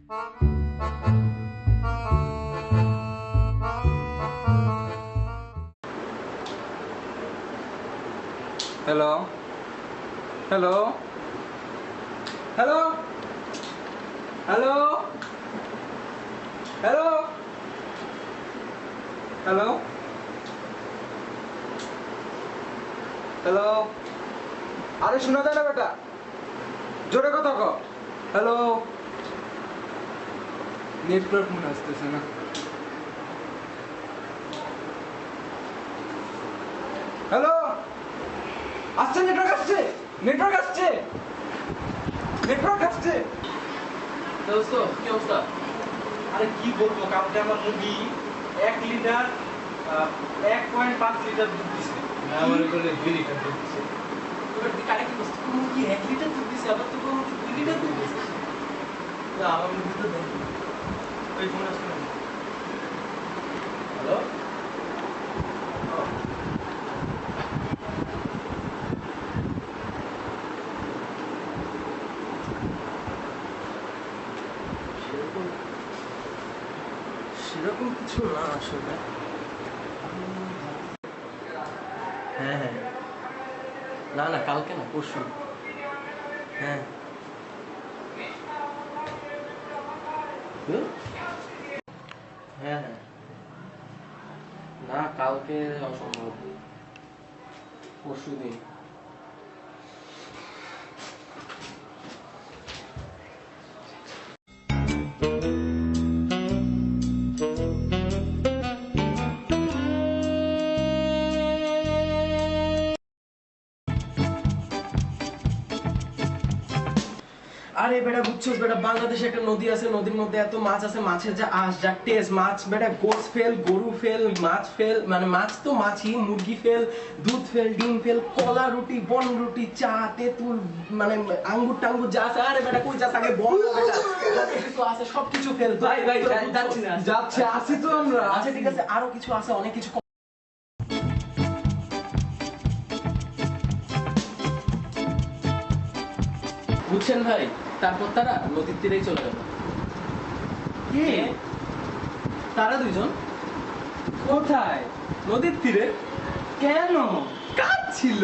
Hello hello hello hello hello hello hello আরে শোনা যায় না বেটা, জোরে কথা কও। হ্যালো, নেটওয়ার্ক মনে আসতেছে না। হ্যালো, আসছে, নেটওয়ার্ক আসছে, নেটওয়ার্ক আসছে, নেটওয়ার্ক আসছে। দোস্ত কি অবস্থা? আরে কি বলবো, কালকে আমার মুরগি 1 লিটার 1.5 লিটার দুধ দিছে। আমার করে 2 লিটার দুধ দিছে। এবার তুই কারে কি বলছিস? তোর মুরগি 1 লিটার দুধ দিছে, আবার তোর মুরগি 2 লিটার দুধ দিছে। না আমার মুরগি তো দেন। ওই ফোন আসছে না। হ্যালো? সেরকম কিছু না আসলে। হ্যাঁ হ্যাঁ, না না কালকে না, পরশু। হ্যাঁ হ্যাঁ হ্যাঁ, না কালকে অসম্ভব, পরশু দিন। আরে বেটা বুঝছস বেটা, বাংলাদেশে একটা নদী আছে, নদীর মধ্যে এত মাছ আছে, মাছের যা আঁশ যা টেস্ট, মাছ বেটা গোস ফেল, গরু ফেল, মাছ ফেল, মানে মাছ তো মাছই, মুরগি ফেল, দুধ ফেল, ডিম ফেল, কলা রুটি, বন রুটি, চা, তেঁতুল, মানে আঙ্গুর টাঙ্গুর যা আছে। আরে বেটা কই যাস আগে বল না বেটা, যত কিছু আছে সবকিছু ফেল। ভাই যাচ্ছি না, যাচ্ছে, আসি তো আমরা। আচ্ছা ঠিক আছে, আরো কিছু আছে, অনেক কিছু। বুঝছেন ভাই, তারপর তারা নদীর তীরেই চলে গেল। কে? তারা দুইজন কোথায়? নদীর তীরে কেন? কাজ ছিল।